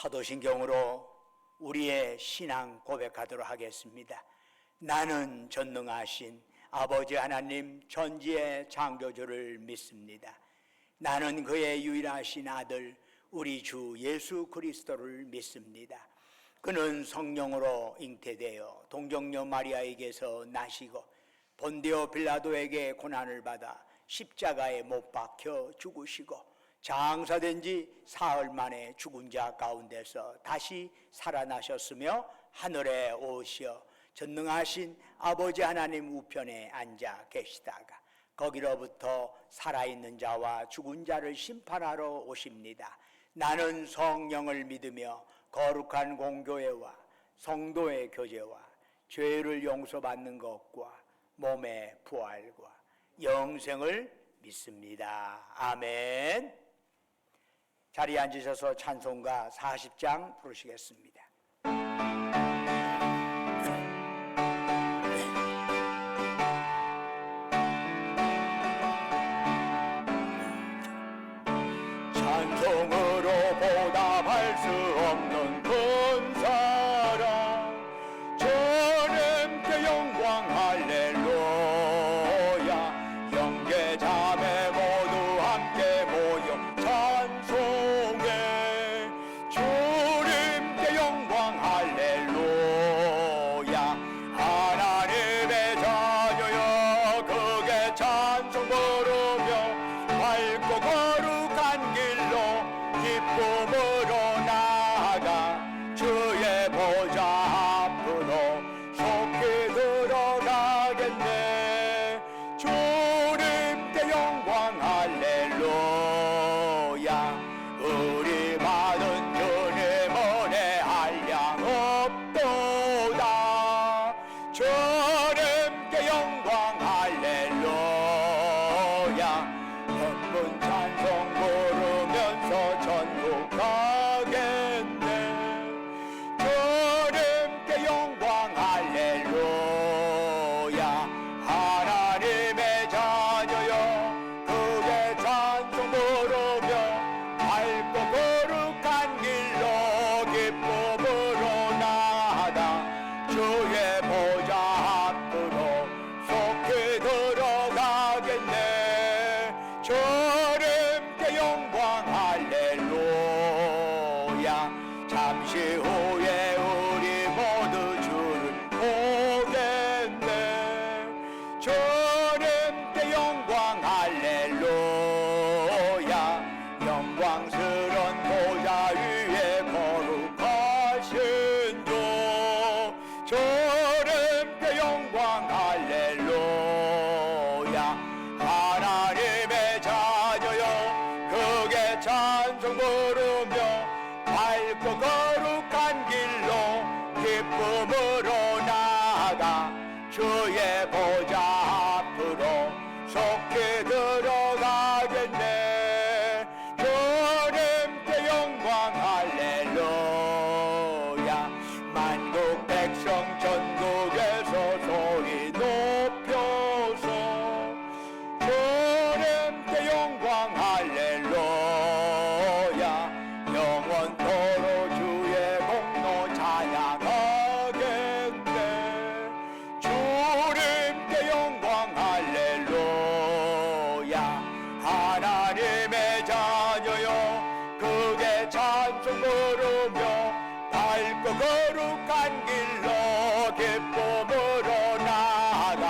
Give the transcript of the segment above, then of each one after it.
사도신경으로 우리의 신앙 고백하도록 하겠습니다. 나는 전능하신 아버지 하나님 전지의 창조주를 믿습니다. 나는 그의 유일하신 아들 우리 주 예수 그리스도를 믿습니다. 그는 성령으로 잉태되어 동정녀 마리아에게서 나시고 본디오 빌라도에게 고난을 받아 십자가에 못 박혀 죽으시고 장사된 지 사흘 만에 죽은 자 가운데서 다시 살아나셨으며 하늘에 오시어 전능하신 아버지 하나님 우편에 앉아 계시다가 거기로부터 살아있는 자와 죽은 자를 심판하러 오십니다. 나는 성령을 믿으며 거룩한 공교회와 성도의 교제와 죄를 용서받는 것과 몸의 부활과 영생을 믿습니다. 아멘. 자리에 앉으셔서 찬송가 40장 부르시겠습니다. 찬송으로 보답할 수 없는 큰 사랑 주님께 영광 할렐루야. 형제 자매 모두 함께 모여 찬송해 주님께 영광 할렐루야. 하나님의 자녀여 크게 찬송 부르며 밝고 거룩한 길로 기쁨으로 나아가 주의 보좌 앞으로 속히 들어가겠네. 주님께 영광 할렐루야. 우리 받은 주님 은혜 한량 없도다. 주님께 영광 할렐루야. 헌분 찬송 부르면서 전국 가겠네. 주님께 영광 할렐루야. 하나님의 자녀여 크게 찬송 부르며 밝고 거룩한 길로 기쁨으로 나아가 주의 보좌 앞으로 속히 들어가겠네. 주님께 영광 할렐루야. 잠시 후에 우리 모두 주를 보겠네. 주님께 영광 할렐루야. 영광스런 보좌 위에 거룩하신 주 주님께 영광 할렐루야. 하나님의 자녀여 크게 찬송 부르며 밝고 거룩한 길로 기쁨으로 나아가 주의 보좌 앞으로 속히 들어가겠네. 주님께 영광 할렐루야. 만국 백성 전국에서 소리 높여서 주님께 영광 할렐루야. 영원토록 주의 공로 찬양하겠네. 주님께 영광 할렐루야. 하나님의 자녀여 크게 찬송 부르며 밝고 거룩한 길로 기쁨으로 나아가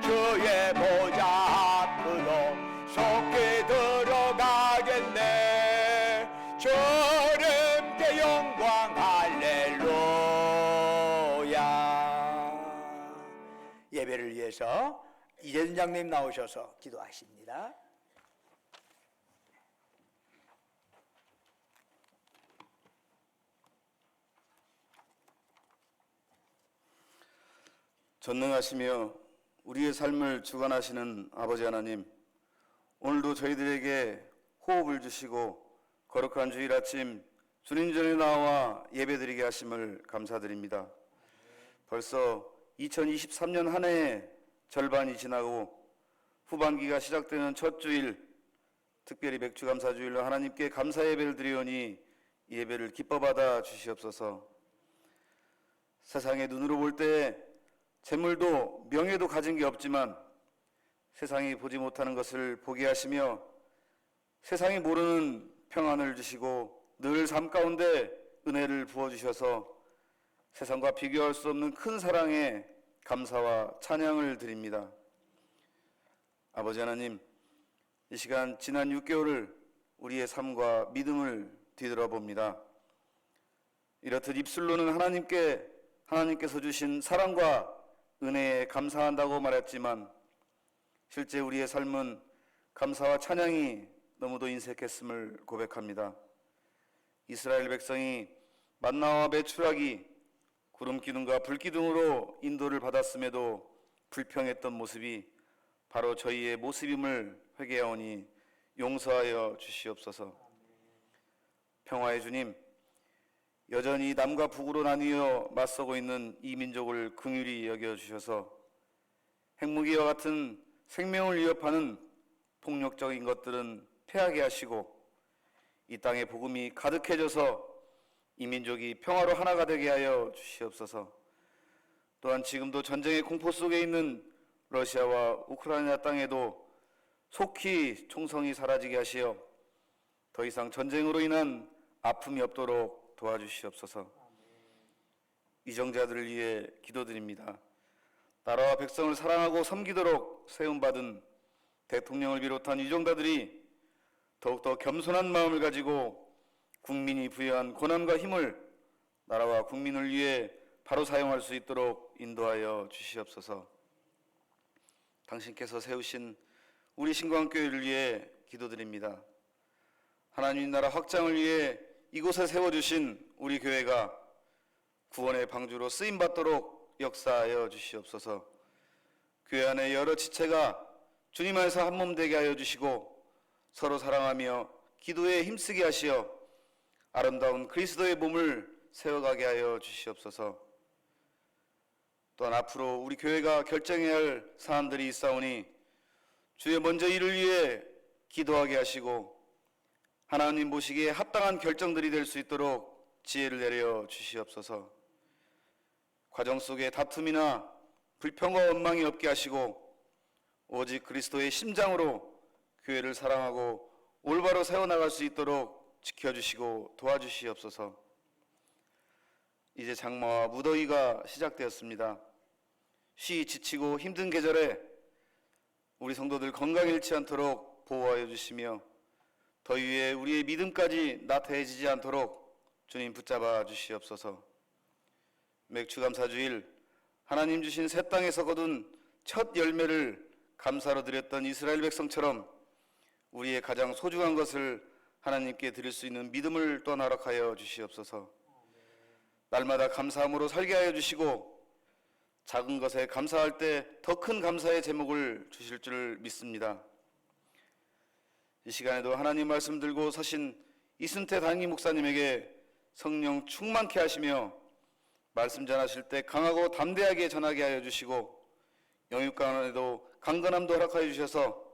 주의 보좌 앞으로 속히 들어가겠네. 주님께 영광 할렐루야. 예배를 위해서 이재준 장님 나오셔서 기도하십니다. 전능하시며 우리의 삶을 주관하시는 아버지 하나님, 오늘도 저희들에게 호흡을 주시고 거룩한 주일 아침 주님 전에 나와 예배드리게 하심을 감사드립니다. 벌써 2023년 한 해의 절반이 지나고 후반기가 시작되는 첫 주일, 특별히 맥주감사주일로 하나님께 감사 예배를 드리오니 이 예배를 기뻐 받아 주시옵소서. 세상의 눈으로 볼 때 재물도 명예도 가진 게 없지만 세상이 보지 못하는 것을 보게 하시며 세상이 모르는 평안을 주시고 늘 삶 가운데 은혜를 부어주셔서 세상과 비교할 수 없는 큰 사랑에 감사와 찬양을 드립니다. 아버지 하나님, 이 시간 지난 6개월을 우리의 삶과 믿음을 뒤돌아봅니다. 이렇듯 입술로는 하나님께서 주신 사랑과 은혜에 감사한다고 말했지만 실제 우리의 삶은 감사와 찬양이 너무도 인색했음을 고백합니다. 이스라엘 백성이 만나와 메추라기, 구름 기둥과 불 기둥으로 인도를 받았음에도 불평했던 모습이 바로 저희의 모습임을 회개하오니 용서하여 주시옵소서. 평화의 주님, 여전히 남과 북으로 나뉘어 맞서고 있는 이 민족을 긍휼히 여겨주셔서 핵무기와 같은 생명을 위협하는 폭력적인 것들은 패하게 하시고 이 땅에 복음이 가득해져서 이 민족이 평화로 하나가 되게 하여 주시옵소서. 또한 지금도 전쟁의 공포 속에 있는 러시아와 우크라이나 땅에도 속히 총성이 사라지게 하시어 더 이상 전쟁으로 인한 아픔이 없도록 도와주시옵소서. 이정자들을 위해 기도드립니다. 나라와 백성을 사랑하고 섬기도록 세움받은 대통령을 비롯한 유정자들이 더욱더 겸손한 마음을 가지고 국민이 부여한 권한과 힘을 나라와 국민을 위해 바로 사용할 수 있도록 인도하여 주시옵소서. 당신께서 세우신 우리 신광교회를 위해 기도드립니다. 하나님 나라 확장을 위해 이곳에 세워주신 우리 교회가 구원의 방주로 쓰임받도록 역사하여 주시옵소서. 교회 안에 여러 지체가 주님 안에서 한 몸 되게 하여 주시고 서로 사랑하며 기도에 힘쓰게 하시어 아름다운 그리스도의 몸을 세워가게 하여 주시옵소서. 또한 앞으로 우리 교회가 결정해야 할 사안들이 있사오니 주의 먼저 이를 위해 기도하게 하시고 하나님 보시기에 합당한 결정들이 될 수 있도록 지혜를 내려 주시옵소서. 과정 속에 다툼이나 불평과 원망이 없게 하시고 오직 그리스도의 심장으로 교회를 사랑하고 올바로 세워나갈 수 있도록 지켜주시고 도와주시옵소서. 이제 장마와 무더위가 시작되었습니다. 쉬 지치고 힘든 계절에 우리 성도들 건강 잃지 않도록 보호하여 주시며 더위에 우리의 믿음까지 나태해지지 않도록 주님 붙잡아 주시옵소서. 맥추감사주일 하나님 주신 새 땅에서 거둔 첫 열매를 감사로 드렸던 이스라엘 백성처럼 우리의 가장 소중한 것을 하나님께 드릴 수 있는 믿음을 또한 허락하여 주시옵소서. 날마다 감사함으로 살게 하여 주시고 작은 것에 감사할 때 더 큰 감사의 제목을 주실 줄 믿습니다. 이 시간에도 하나님 말씀 들고 서신 이순태 담임 목사님에게 성령 충만케 하시며 말씀 전하실 때 강하고 담대하게 전하게 하여 주시고 영육 가운데도 강건함도 허락하여 주셔서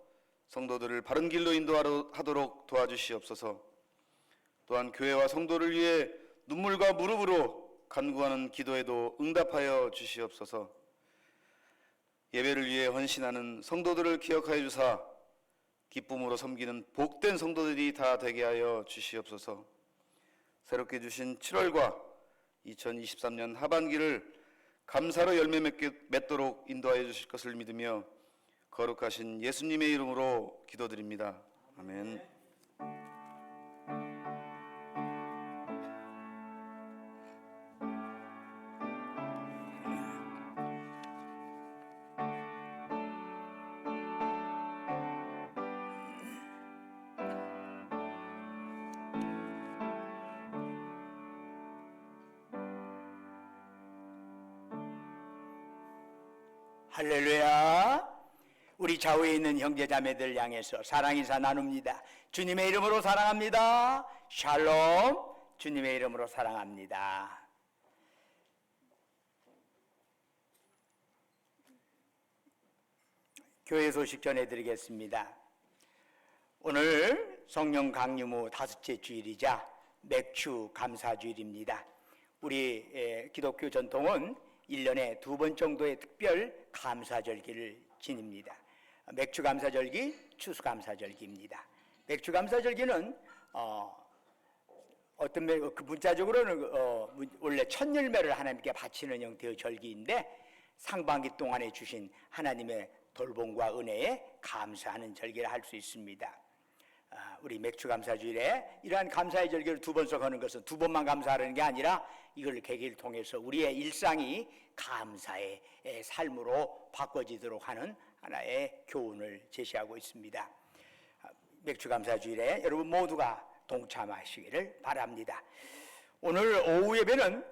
성도들을 바른 길로 인도하도록 도와주시옵소서. 또한 교회와 성도를 위해 눈물과 무릎으로 간구하는 기도에도 응답하여 주시옵소서. 예배를 위해 헌신하는 성도들을 기억하여 주사 기쁨으로 섬기는 복된 성도들이 다 되게 하여 주시옵소서. 새롭게 주신 7월과 2023년 하반기를 감사로 열매 맺도록 인도하여 주실 것을 믿으며 거룩하신 예수님의 이름으로 기도드립니다. 아멘. 할렐루야. 우리 좌우에 있는 형제 자매들 향해서 사랑 인사 나눕니다. 주님의 이름으로 사랑합니다. 샬롬. 주님의 이름으로 사랑합니다. 교회 소식 전해드리겠습니다. 오늘 성령 강림 후 5째 주일이자 맥주 감사주일입니다. 우리 기독교 전통은 1년에 2번 정도의 특별 감사절기를 지닙니다. 맥주 감사절기, 추수 감사절기입니다. 맥주 감사절기는 그 문자적으로는 원래 첫 열매를 하나님께 바치는 형태의 절기인데 상반기 동안에 주신 하나님의 돌봄과 은혜에 감사하는 절기를 할 수 있습니다. 우리 맥주 감사주일에 이러한 감사의 절기를 2번씩 하는 것은 2번만 감사하는 게 아니라 이걸 계기를 통해서 우리의 일상이 감사의 삶으로 바꿔지도록 하는 하나의 교훈을 제시하고 있습니다. 맥주 감사주일에 여러분 모두가 동참하시기를 바랍니다. 오늘 오후 예배는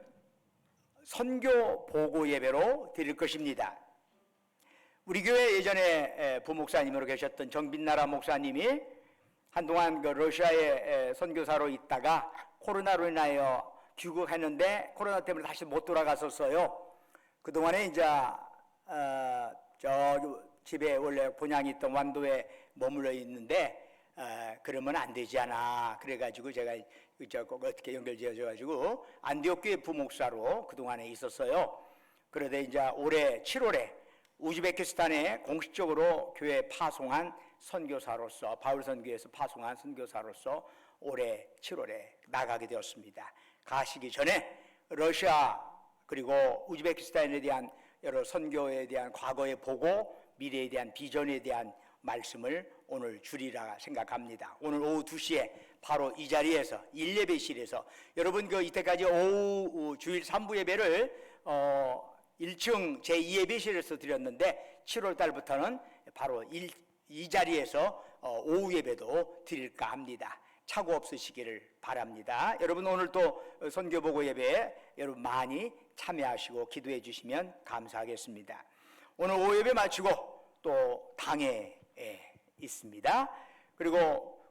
선교 보고 예배로 드릴 것입니다. 우리 교회 예전에 부목사님으로 계셨던 정빈나라 목사님이 한동안 그 러시아에 선교사로 있다가 코로나로 인하여 귀국했는데 코로나 때문에 다시 못 돌아갔었어요. 그동안에 이제 저기 집에 원래 본향이 있던 완도에 머물러 있는데 그러면 안 되지 않아. 그래가지고 제가 꼭 어떻게 연결지어져가지고 안디옥 교회 부목사로 그동안에 있었어요. 그러다 이제 올해 7월에 우즈베키스탄에 공식적으로 교회 파송한 선교사로서 바울 선교에서 파송한 선교사로서 올해 7월에 나가게 되었습니다. 가시기 전에 러시아 그리고 우즈베키스탄에 대한 여러 선교에 대한 과거의 보고 미래에 대한 비전에 대한 말씀을 오늘 주리라 생각합니다. 오늘 오후 2시에 바로 이 자리에서 1예배실에서 여러분 그 이때까지 오후 주일 3부 예배를 1층 제2예배실에서 드렸는데 7월 달부터는 바로 이 자리에서 오후 예배도 드릴까 합니다. 착오 없으시기를 바랍니다. 여러분 오늘 또 선교보고 예배에 여러분 많이 참여하시고 기도해 주시면 감사하겠습니다. 오늘 오후 예배 마치고 또 당회에 있습니다. 그리고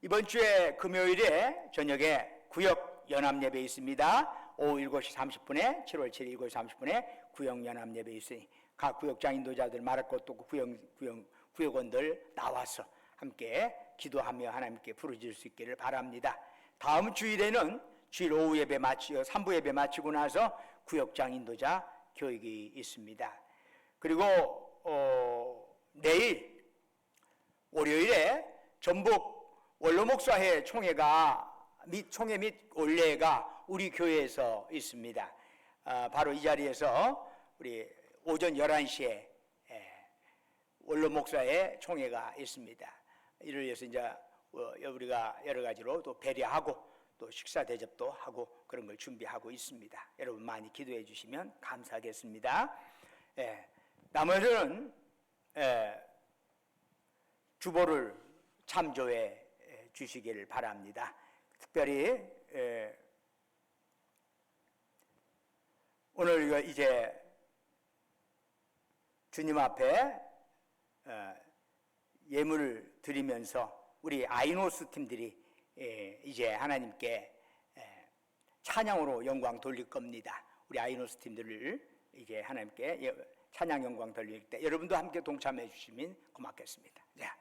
이번 주에 금요일에 저녁에 구역 연합 예배 있습니다. 오후 7시 30분에 7월 7일 7시 30분에 구역 연합 예배 있으니 각 구역장 인도자들 말할 것도 구역원들 나와서 함께 기도하며 하나님께 부르짖을 수 있기를 바랍니다. 다음 주일에는 주일 오후 예배 3부 예배 마치고 나서 구역장 인도자 교육이 있습니다. 그리고 내일 월요일에 전북 원로목사회 총회 및 올례가 우리 교회에서 있습니다. 바로 이 자리에서 우리 오전 11시에 원로목사회 총회가 있습니다. 이를 위해서 이제 우리가 여러 가지로 또 배려하고 또 식사 대접도 하고 그런 걸 준비하고 있습니다. 여러분 많이 기도해 주시면 감사하겠습니다. 나머지는 주보를 참조해 주시기를 바랍니다. 특별히 오늘 이제 주님 앞에 예물을 드리면서 우리 아이노스 팀들이 이제 하나님께 찬양으로 영광 돌릴 겁니다. 우리 아이노스 팀들을 이제 하나님께 찬양 영광 돌릴 때 여러분도 함께 동참해 주시면 고맙겠습니다. 자.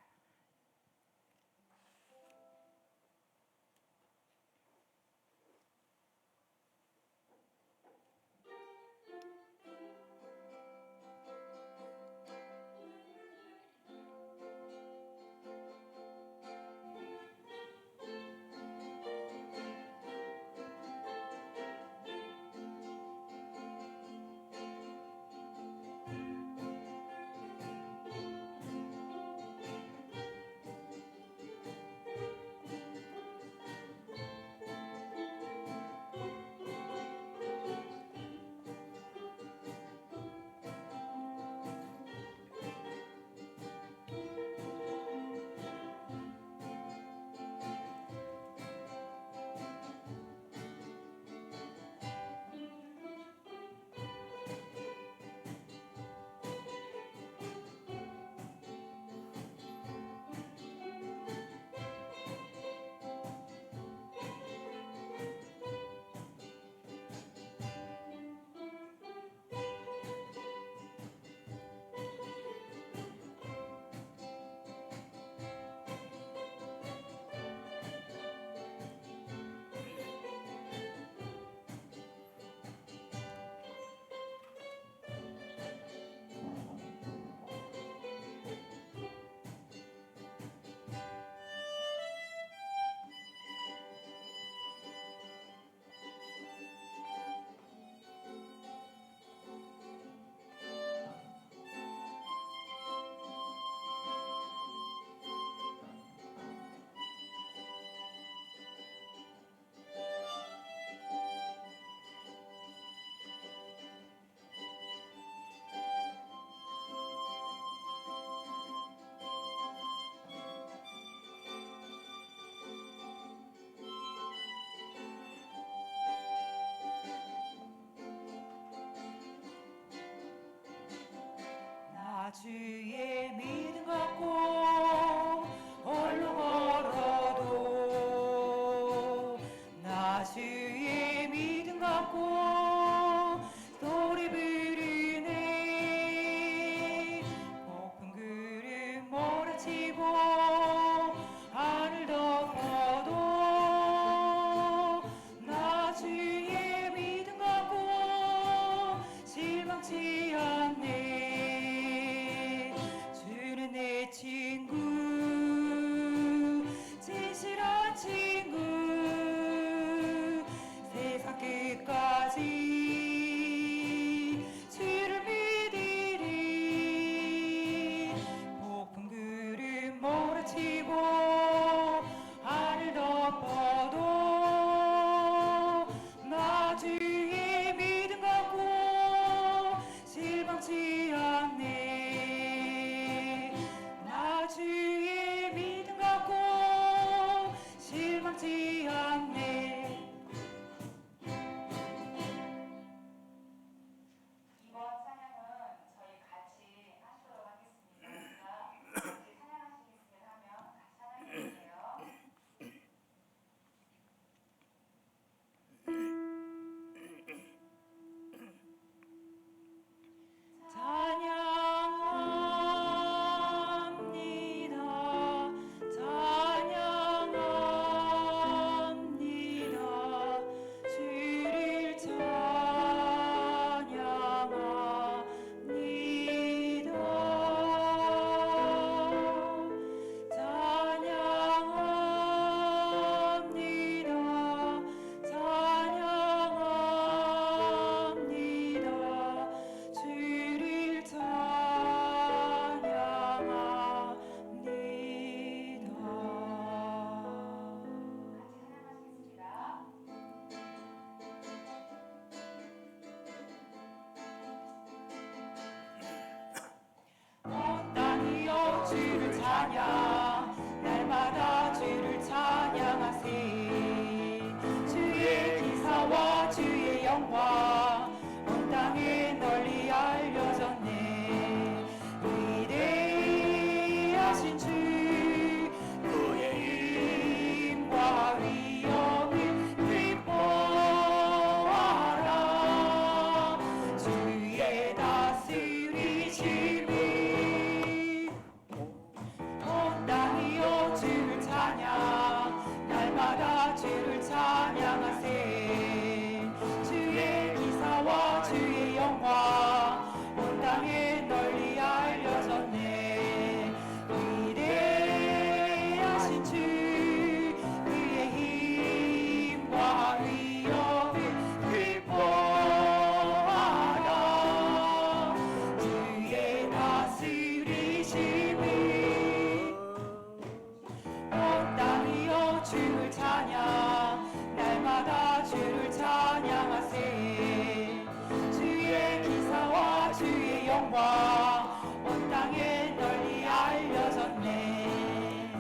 영광 온 땅에 널리 알려졌네.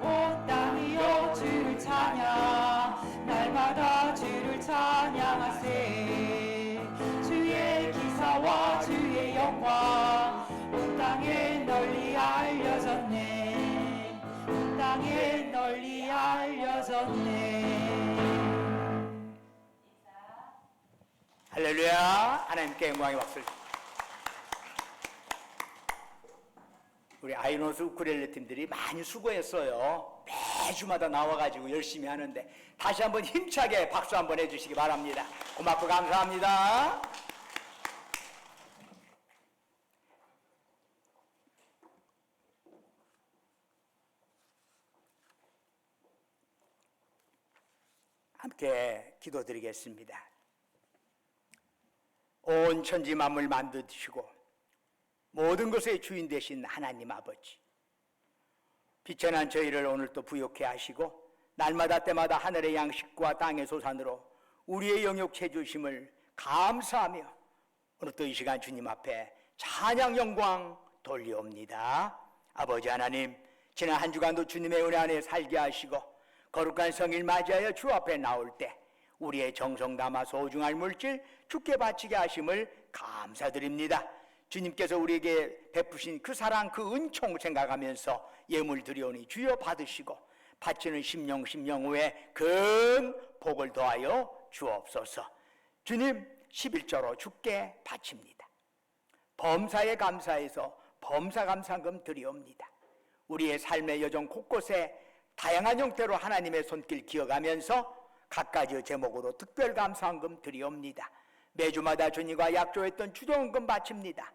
온 땅이여 주를 찬양, 날마다 주를 찬양하세. 주의 기사와 주의 영광 온 땅에 널리 알려졌네. 온 땅에 널리 알려졌네. 할렐루야. 하나님께 영광의 박수를. 우리 아이노스 우쿨렐레 팀들이 많이 수고했어요. 매주마다 나와가지고 열심히 하는데 다시 한번 힘차게 박수 한번 해주시기 바랍니다. 고맙고 감사합니다. 함께 기도드리겠습니다. 온 천지 만물 만드시고 모든 것의 주인 되신 하나님 아버지, 비천한 저희를 오늘 또 부욕해 하시고 날마다 때마다 하늘의 양식과 땅의 소산으로 우리의 영역 채주심을 감사하며 오늘 또 이 시간 주님 앞에 찬양 영광 돌려옵니다. 아버지 하나님, 지난 한 주간도 주님의 은혜 안에 살게 하시고 거룩한 성일 맞이하여 주 앞에 나올 때 우리의 정성 담아 소중할 물질 주께 바치게 하심을 감사드립니다. 주님께서 우리에게 베푸신 그 사랑, 그 은총 생각하면서 예물 드리오니 주여 받으시고 바치는 심령 후에 큰 복을 더하여 주옵소서. 주님, 11조로 주께 바칩니다. 범사에 감사해서 범사 감사금 드리옵니다. 우리의 삶의 여정 곳곳에 다양한 형태로 하나님의 손길 기어가면서 각가지 제목으로 특별 감사헌금 드리옵니다. 매주마다 주님과 약조했던 주정헌금 바칩니다.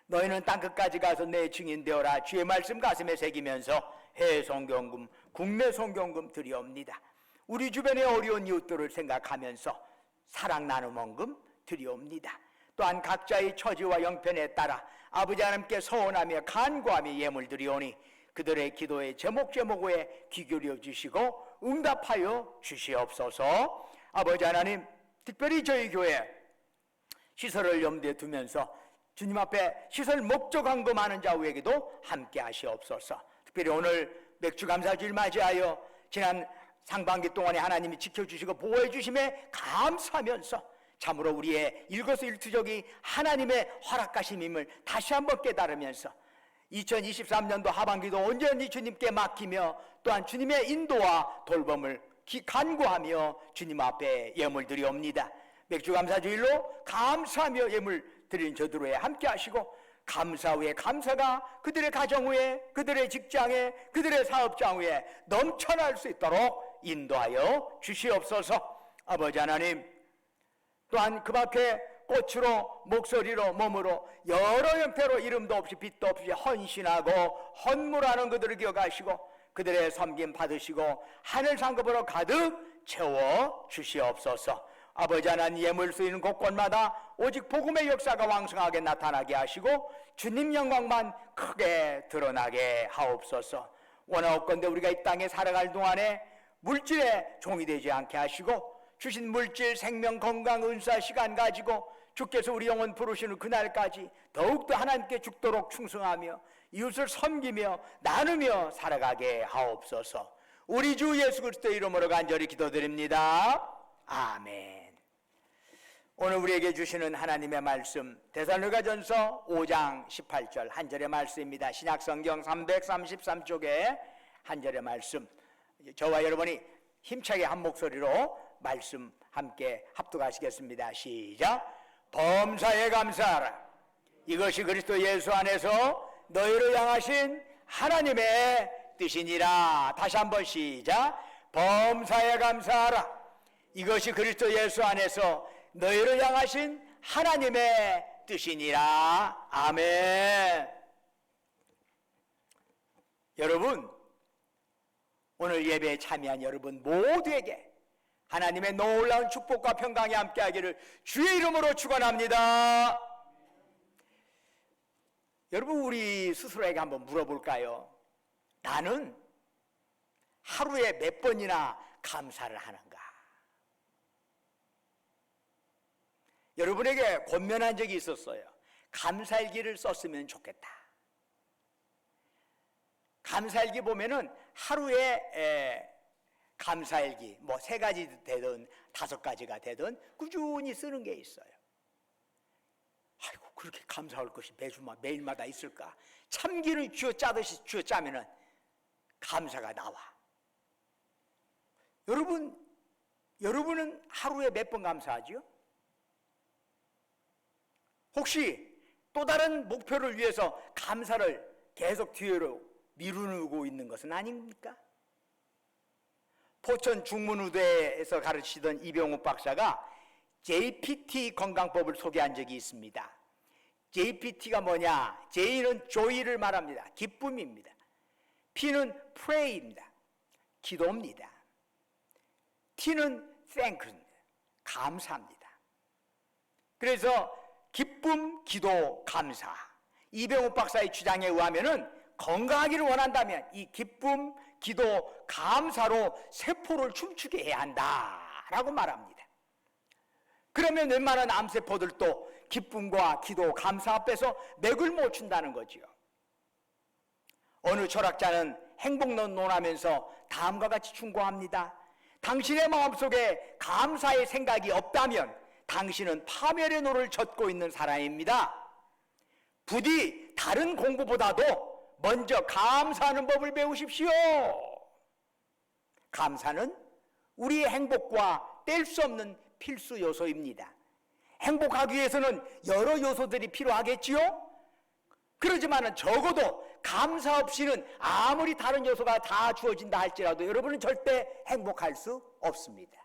너희는 땅끝까지 가서 내 증인 되어라. 주의 말씀 가슴에 새기면서 해외 선교헌금, 국내 선교헌금 드리옵니다. 우리 주변의 어려운 이웃들을 생각하면서 사랑 나눔 헌금 드리옵니다. 또한 각자의 처지와 형편에 따라 아버지 하나님께 서원하며 간구하며 예물 드리오니 그들의 기도의 제목에 귀 기울여 주시고 응답하여 주시옵소서. 아버지 하나님, 특별히 저희 교회 시설을 염두에 두면서 주님 앞에 시설 목적 헌금하는 자우에게도 함께 하시옵소서. 특별히 오늘 맥주감사주일 맞이하여 지난 상반기 동안에 하나님이 지켜주시고 보호해 주심에 감사하면서 참으로 우리의 일거수일투족이 하나님의 허락하심임을 다시 한번 깨달으면서 2023년도 하반기도 온전히 주님께 맡기며 또한 주님의 인도와 돌봄을 간구하며 주님 앞에 예물 드리옵니다. 맥주감사주일로 감사하며 예물 드린 저들에 함께 하시고 감사 후에 감사가 그들의 가정 후에, 그들의 직장에, 그들의 사업장 후에 넘쳐날 수 있도록 인도하여 주시옵소서. 아버지 하나님, 또한 그 밖에 꽃으로, 목소리로, 몸으로 여러 형태로 이름도 없이 빛도 없이 헌신하고 헌물하는 그들을 기억하시고 그들의 섬김 받으시고 하늘 상급으로 가득 채워 주시옵소서. 아버지 하나님, 예물 쓰이는 곳곳마다 오직 복음의 역사가 왕성하게 나타나게 하시고 주님 영광만 크게 드러나게 하옵소서. 원하옵건대 우리가 이 땅에 살아갈 동안에 물질의 종이 되지 않게 하시고 주신 물질, 생명, 건강, 은사, 시간 가지고 주께서 우리 영혼 부르시는 그날까지 더욱더 하나님께 죽도록 충성하며 이웃을 섬기며 나누며 살아가게 하옵소서. 우리 주 예수 그리스도의 이름으로 간절히 기도드립니다. 아멘. 오늘 우리에게 주시는 하나님의 말씀 데살로니가전서 5장 18절 한 절의 말씀입니다. 신약성경 333쪽에 한 절의 말씀, 저와 여러분이 힘차게 한 목소리로 말씀 함께 합독하시겠습니다. 시작. 범사에 감사하라. 이것이 그리스도 예수 안에서 너희를 향하신 하나님의 뜻이니라. 다시 한번 시작. 범사에 감사하라. 이것이 그리스도 예수 안에서 너희를 향하신 하나님의 뜻이니라. 아멘. 여러분, 오늘 예배에 참여한 여러분 모두에게 하나님의 놀라운 축복과 평강이 함께하기를 주의 이름으로 축원합니다. 여러분, 우리 스스로에게 한번 물어볼까요? 나는 하루에 몇 번이나 감사를 하는가? 여러분에게 권면한 적이 있었어요. 감사일기를 썼으면 좋겠다. 감사일기 보면은 하루에 감사일기 뭐 3가지 되든 5가지가 되든 꾸준히 쓰는 게 있어요. 아이고, 그렇게 감사할 것이 매일마다 있을까? 참기를 쥐어짜듯이 쥐어짜면은 감사가 나와. 여러분은 하루에 몇 번 감사하지요? 혹시 또 다른 목표를 위해서 감사를 계속 뒤로 미루고 있는 것은 아닙니까? 포천 중문의대에서 가르치던 이병욱 박사가 JPT 건강법을 소개한 적이 있습니다. JPT가 뭐냐? J는 joy를 말합니다. 기쁨입니다. P는 pray입니다. 기도입니다. T는 thank입니다. 감사합니다. 그래서 기쁨, 기도, 감사. 이병욱 박사의 주장에 의하면은 건강하기를 원한다면 이 기쁨, 기도, 감사로 세포를 춤추게 해야 한다라고 말합니다. 그러면 웬만한 암세포들도 기쁨과 기도, 감사 앞에서 맥을 못 춘다는 거지요. 어느 철학자는 행복론 논하면서 다음과 같이 충고합니다. 당신의 마음속에 감사의 생각이 없다면 당신은 파멸의 노를 젓고 있는 사람입니다. 부디 다른 공부보다도 먼저 감사하는 법을 배우십시오. 감사는 우리의 행복과 뗄 수 없는 필수 요소입니다. 행복하기 위해서는 여러 요소들이 필요하겠지요? 그러지만 적어도 감사 없이는 아무리 다른 요소가 다 주어진다 할지라도 여러분은 절대 행복할 수 없습니다.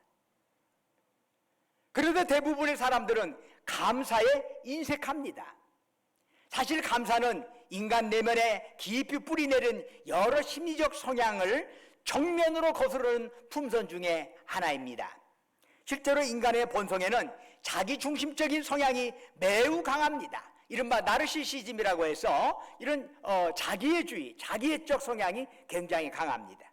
그래도 대부분의 사람들은 감사에 인색합니다. 사실 감사는 인간 내면에 깊이 뿌리내린 여러 심리적 성향을 정면으로 거스르는 품선 중에 하나입니다. 실제로 인간의 본성에는 자기중심적인 성향이 매우 강합니다. 이른바 나르시시즘이라고 해서 이런 자기애주의, 자기애적 성향이 굉장히 강합니다.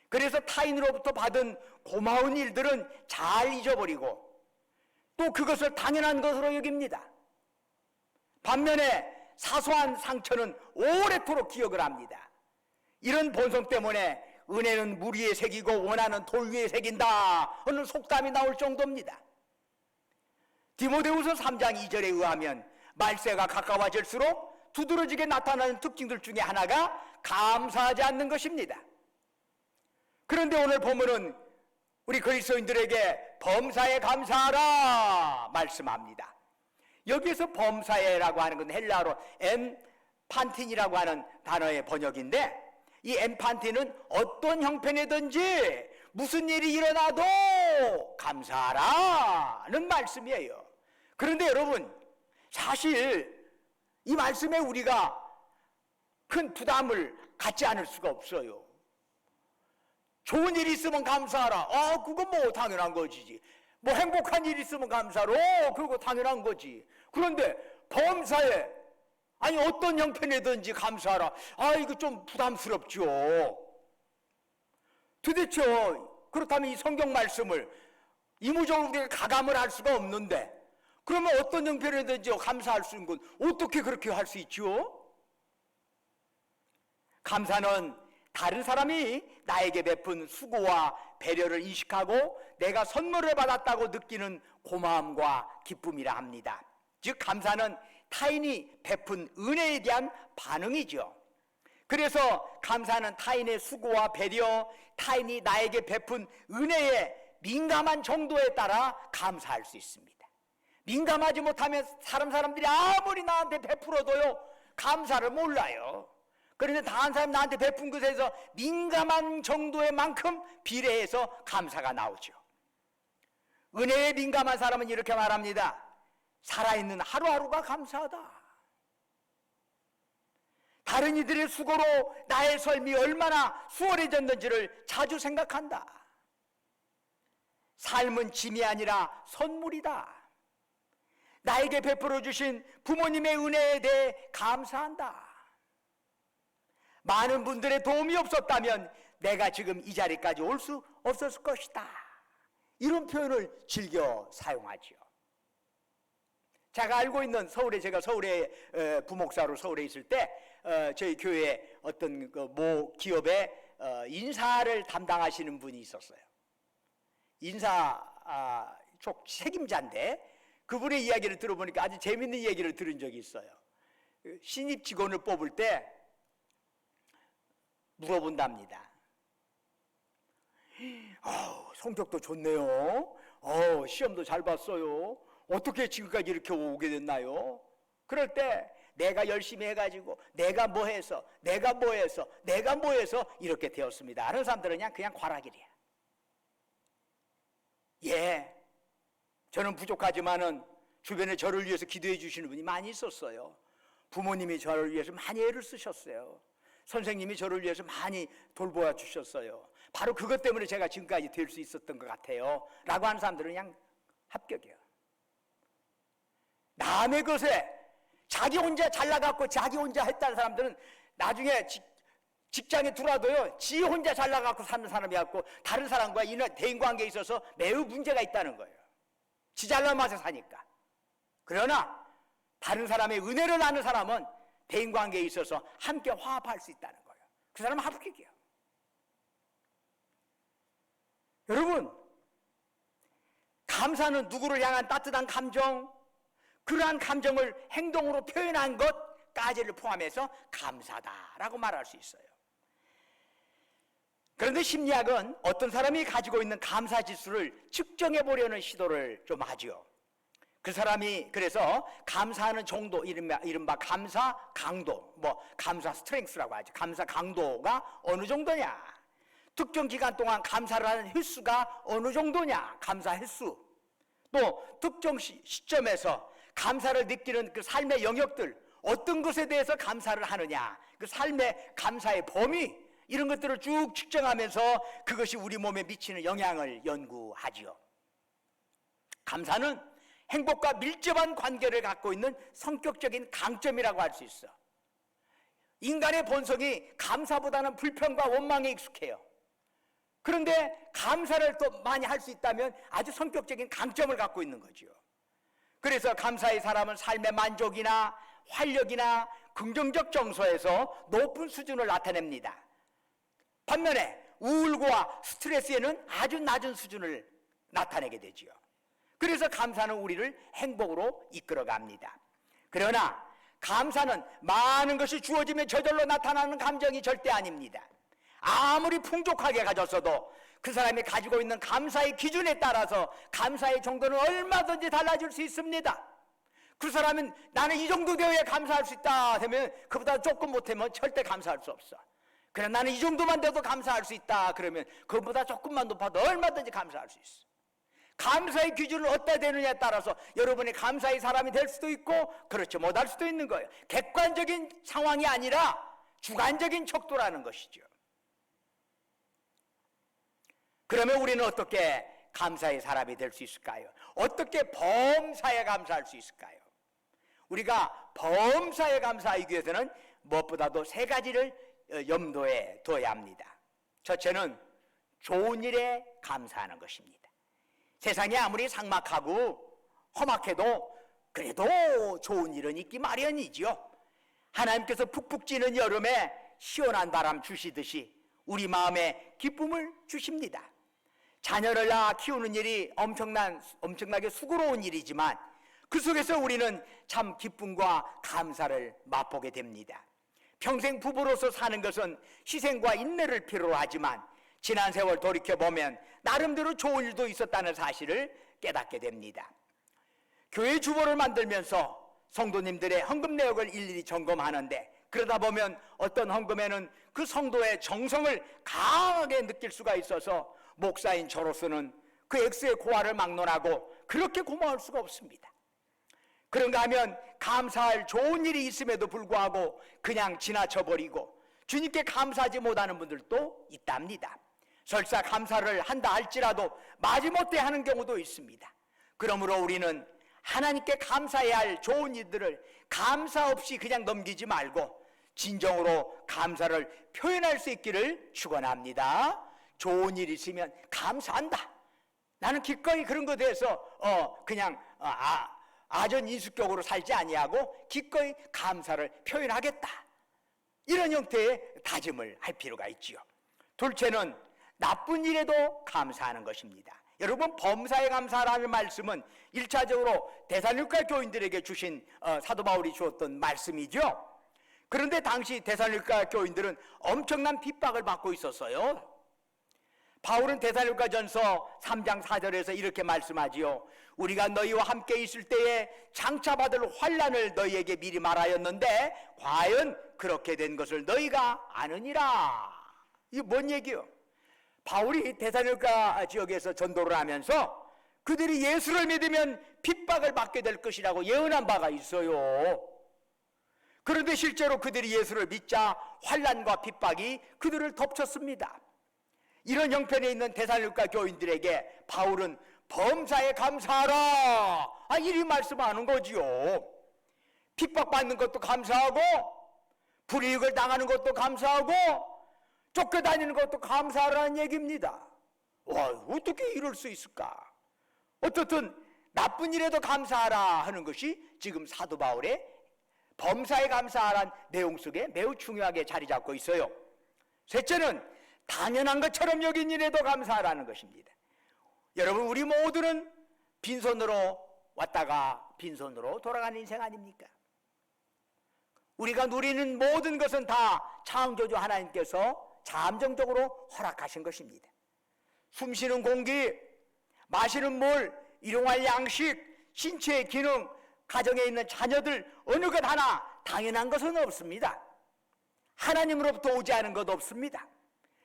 그래서 타인으로부터 받은 고마운 일들은 잘 잊어버리고 또 그것을 당연한 것으로 여깁니다. 반면에 사소한 상처는 오래도록 기억을 합니다. 이런 본성 때문에 은혜는 물 위에 새기고 원하는 돌 위에 새긴다 하는 속담이 나올 정도입니다. 디모데후서 3장 2절에 의하면 말세가 가까워질수록 두드러지게 나타나는 특징들 중에 하나가 감사하지 않는 것입니다. 그런데 오늘 보면은 우리 그리스도인들에게 범사에 감사하라 말씀합니다. 여기에서 범사에라고 하는 건 헬라어로 엠판틴이라고 하는 단어의 번역인데 이 엠판틴은 어떤 형편이든지 무슨 일이 일어나도 감사하라는 말씀이에요. 그런데 여러분 사실 이 말씀에 우리가 큰 부담을 갖지 않을 수가 없어요. 좋은 일이 있으면 감사하라. 그건 뭐 당연한 거지. 뭐 행복한 일이 있으면 감사로. 그거 당연한 거지. 그런데 범사에 아니 어떤 형편이든지 감사하라. 이거 좀 부담스럽죠. 도대체 그렇다면 이 성경 말씀을 이무적으로 우리가 가감을 할 수가 없는데 그러면 어떤 형편이든지 감사할 수 있는 건 어떻게 그렇게 할 수 있죠? 감사는 다른 사람이 나에게 베푼 수고와 배려를 인식하고 내가 선물을 받았다고 느끼는 고마움과 기쁨이라 합니다. 즉 감사는 타인이 베푼 은혜에 대한 반응이죠. 그래서 감사는 타인의 수고와 배려, 타인이 나에게 베푼 은혜에 민감한 정도에 따라 감사할 수 있습니다. 민감하지 못하면 사람들이 아무리 나한테 베풀어도요 감사를 몰라요. 그런데 다른 사람이 나한테 베푼 것에서 민감한 정도의 만큼 비례해서 감사가 나오죠. 은혜에 민감한 사람은 이렇게 말합니다. 살아있는 하루하루가 감사하다. 다른 이들의 수고로 나의 삶이 얼마나 수월해졌는지를 자주 생각한다. 삶은 짐이 아니라 선물이다. 나에게 베풀어 주신 부모님의 은혜에 대해 감사한다. 많은 분들의 도움이 없었다면 내가 지금 이 자리까지 올 수 없었을 것이다. 이런 표현을 즐겨 사용하죠. 제가 알고 있는 제가 서울에 부목사로 서울에 있을 때 저희 교회에 어떤 그 모 기업의 인사를 담당하시는 분이 있었어요. 인사 쪽 책임자인데 그분의 이야기를 들어보니까 아주 재밌는 얘기를 들은 적이 있어요. 신입 직원을 뽑을 때 물어본답니다. 성격도 좋네요. 시험도 잘 봤어요. 어떻게 지금까지 이렇게 오게 됐나요? 그럴 때 내가 열심히 해가지고 내가 뭐 해서 이렇게 되었습니다. 다른 사람들은 그냥 과락이래요. 예, 저는 부족하지만은 주변에 저를 위해서 기도해 주시는 분이 많이 있었어요. 부모님이 저를 위해서 많이 애를 쓰셨어요. 선생님이 저를 위해서 많이 돌보아 주셨어요. 바로 그것 때문에 제가 지금까지 될 수 있었던 것 같아요 라고 하는 사람들은 그냥 합격이에요. 남의 것에 자기 혼자 잘나갔고 자기 혼자 했다는 사람들은 나중에 직장에 들어와도요, 지 혼자 잘나가고 사는 사람이 갖고 다른 사람과 대인관계에 있어서 매우 문제가 있다는 거예요. 지 잘난 맛에 사니까. 그러나 다른 사람의 은혜를 아는 사람은 대인관계에 있어서 함께 화합할 수 있다는 거예요. 그 사람은 합격이에요. 여러분, 감사는 누구를 향한 따뜻한 감정, 그러한 감정을 행동으로 표현한 것까지를 포함해서 감사다라고 말할 수 있어요. 그런데 심리학은 어떤 사람이 가지고 있는 감사 지수를 측정해 보려는 시도를 좀 하죠. 그 사람이 그래서 감사하는 정도, 이른바 감사 강도, 감사 스트렝스라고 하죠. 감사 강도가 어느 정도냐, 특정 기간 동안 감사를 하는 횟수가 어느 정도냐, 감사 횟수, 또 특정 시점에서 감사를 느끼는 그 삶의 영역들, 어떤 것에 대해서 감사를 하느냐, 그 삶의 감사의 범위, 이런 것들을 쭉 측정하면서 그것이 우리 몸에 미치는 영향을 연구하지요. 감사는 행복과 밀접한 관계를 갖고 있는 성격적인 강점이라고 할 수 있어. 인간의 본성이 감사보다는 불평과 원망에 익숙해요. 그런데 감사를 또 많이 할 수 있다면 아주 성격적인 강점을 갖고 있는 거죠. 그래서 감사의 사람은 삶의 만족이나 활력이나 긍정적 정서에서 높은 수준을 나타냅니다. 반면에 우울과 스트레스에는 아주 낮은 수준을 나타내게 되지요. 그래서 감사는 우리를 행복으로 이끌어갑니다. 그러나 감사는 많은 것이 주어지면 저절로 나타나는 감정이 절대 아닙니다. 아무리 풍족하게 가졌어도 그 사람이 가지고 있는 감사의 기준에 따라서 감사의 정도는 얼마든지 달라질 수 있습니다. 그 사람은 나는 이 정도 되어야 감사할 수 있다 하면 그보다 조금 못하면 절대 감사할 수 없어. 그래, 나는 이 정도만 돼도 감사할 수 있다 그러면 그보다 조금만 높아도 얼마든지 감사할 수 있어. 감사의 기준은 어디다 되느냐에 따라서 여러분이 감사의 사람이 될 수도 있고 그렇지 못할 수도 있는 거예요. 객관적인 상황이 아니라 주관적인 척도라는 것이죠. 그러면 우리는 어떻게 감사의 사람이 될 수 있을까요? 어떻게 범사에 감사할 수 있을까요? 우리가 범사에 감사하기 위해서는 무엇보다도 세 가지를 염두에 둬야 합니다. 첫째는 좋은 일에 감사하는 것입니다. 세상이 아무리 삭막하고 험악해도 그래도 좋은 일은 있기 마련이지요. 하나님께서 푹푹 찌는 여름에 시원한 바람 주시듯이 우리 마음에 기쁨을 주십니다. 자녀를 낳아 키우는 일이 엄청나게 수고로운 일이지만 그 속에서 우리는 참 기쁨과 감사를 맛보게 됩니다. 평생 부부로서 사는 것은 희생과 인내를 필요로 하지만 지난 세월 돌이켜보면 나름대로 좋은 일도 있었다는 사실을 깨닫게 됩니다. 교회 주보를 만들면서 성도님들의 헌금 내역을 일일이 점검하는데 그러다 보면 어떤 헌금에는 그 성도의 정성을 강하게 느낄 수가 있어서 목사인 저로서는 그 액수의 고하를 막론하고 그렇게 고마울 수가 없습니다. 그런가 하면 감사할 좋은 일이 있음에도 불구하고 그냥 지나쳐버리고 주님께 감사하지 못하는 분들도 있답니다. 설사 감사를 한다 할지라도 마지못해 하는 경우도 있습니다. 그러므로 우리는 하나님께 감사해야 할 좋은 일들을 감사 없이 그냥 넘기지 말고 진정으로 감사를 표현할 수 있기를 축원합니다. 좋은 일 있으면 감사한다. 나는 기꺼이 그런 것에 대해서 아전인수격으로 살지 아니하고 기꺼이 감사를 표현하겠다. 이런 형태의 다짐을 할 필요가 있지요. 둘째는 나쁜 일에도 감사하는 것입니다. 여러분, 범사에 감사라는 말씀은 1차적으로 데살로니가 교인들에게 주신 사도 바울이 주었던 말씀이죠. 그런데 당시 데살로니가 교인들은 엄청난 핍박을 받고 있었어요. 바울은 데살로니가전서 3장 4절에서 이렇게 말씀하지요. 우리가 너희와 함께 있을 때에 장차 받을 환난을 너희에게 미리 말하였는데 과연 그렇게 된 것을 너희가 아느니라. 이게 뭔 얘기요? 바울이 데살로니가 지역에서 전도를 하면서 그들이 예수를 믿으면 핍박을 받게 될 것이라고 예언한 바가 있어요. 그런데 실제로 그들이 예수를 믿자 환난과 핍박이 그들을 덮쳤습니다. 이런 형편에 있는 데살로니가 교인들에게 바울은 범사에 감사하라, 이리 말씀하는 거지요. 핍박받는 것도 감사하고 불이익을 당하는 것도 감사하고 쫓겨다니는 것도 감사하라는 얘기입니다. 와, 어떻게 이럴 수 있을까? 어떻든 나쁜 일에도 감사하라 하는 것이 지금 사도 바울의 범사에 감사하라는 내용 속에 매우 중요하게 자리 잡고 있어요. 셋째는 당연한 것처럼 여긴 일에도 감사하라는 것입니다. 여러분, 우리 모두는 빈손으로 왔다가 빈손으로 돌아가는 인생 아닙니까? 우리가 누리는 모든 것은 다 창조주 하나님께서 잠정적으로 허락하신 것입니다. 숨쉬는 공기, 마시는 물, 일용할 양식, 신체의 기능, 가정에 있는 자녀들 어느 것 하나 당연한 것은 없습니다. 하나님으로부터 오지 않은 것 없습니다.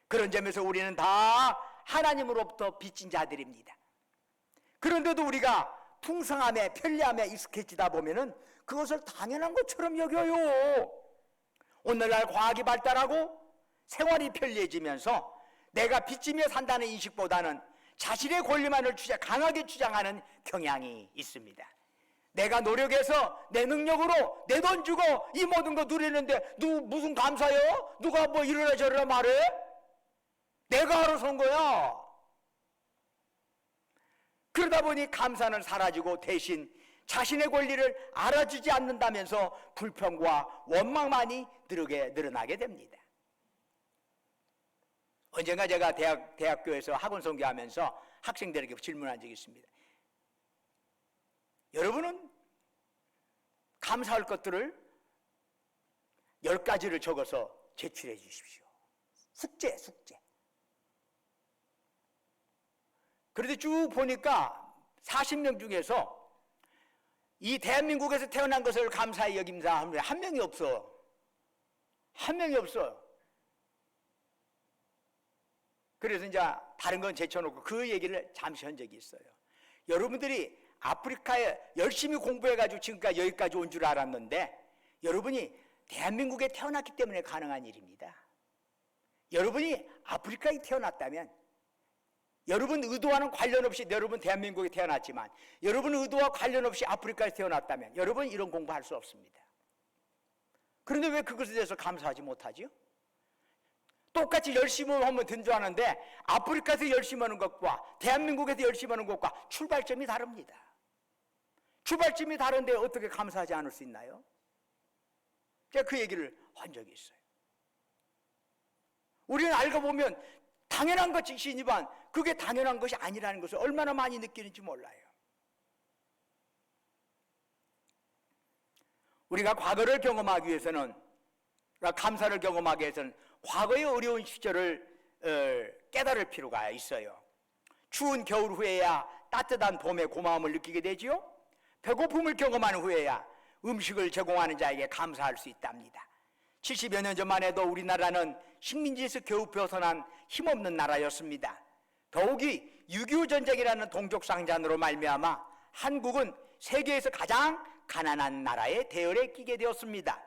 그런 점에서 우리는 다 하나님으로부터 빚진 자들입니다. 그런데도 우리가 풍성함에 편리함에 익숙해지다 보면은 그것을 당연한 것처럼 여겨요. 오늘날 과학이 발달하고 생활이 편리해지면서 내가 빚지며 산다는 인식보다는 자신의 권리만을 강하게 주장하는 경향이 있습니다. 내가 노력해서 내 능력으로 내 돈 주고 이 모든 거 누리는데 무슨 감사요? 누가 뭐 이러라 저러라 말해? 내가 알아서 온 거야. 그러다 보니 감사는 사라지고 대신 자신의 권리를 알아주지 않는다면서 불평과 원망만이 늘어나게 됩니다. 언젠가 제가 대학교에서 학원 선교하면서 학생들에게 질문한 적이 있습니다. 여러분은 감사할 것들을 10가지를 적어서 제출해 주십시오. 숙제. 그런데 쭉 보니까 40명 중에서 이 대한민국에서 태어난 것을 감사히 여깁니다 하는 한 명이 없어. 한 명이 없어요. 그래서 이제 다른 건 제쳐놓고 그 얘기를 잠시 한 적이 있어요. 여러분들이 아프리카에 열심히 공부해가지고 지금까지 여기까지 온 줄 알았는데 여러분이 대한민국에 태어났기 때문에 가능한 일입니다. 여러분이 아프리카에 태어났다면 여러분 의도와는 관련 없이 여러분 대한민국에 태어났지만 여러분 의도와 관련 없이 아프리카에 태어났다면 여러분 이런 공부할 수 없습니다. 그런데 왜 그것에 대해서 감사하지 못하죠? 똑같이 열심히 하면 된 줄 아는데 아프리카에서 열심히 하는 것과 대한민국에서 열심히 하는 것과 출발점이 다릅니다. 출발점이 다른데 어떻게 감사하지 않을 수 있나요? 제가 그 얘기를 한 적이 있어요. 우리는 알고 보면 당연한 것이지만 그게 당연한 것이 아니라는 것을 얼마나 많이 느끼는지 몰라요. 우리가 과거를 경험하기 위해서는, 감사를 경험하기 위해서는 과거의 어려운 시절을 깨달을 필요가 있어요. 추운 겨울 후에야 따뜻한 봄의 고마움을 느끼게 되지요. 배고픔을 경험한 후에야 음식을 제공하는 자에게 감사할 수 있답니다. 70여 년 전만 해도 우리나라는 식민지에서 겨우 벗어난 힘없는 나라였습니다. 더욱이 6.25 전쟁이라는 동족상잔으로 말미암아 한국은 세계에서 가장 가난한 나라의 대열에 끼게 되었습니다.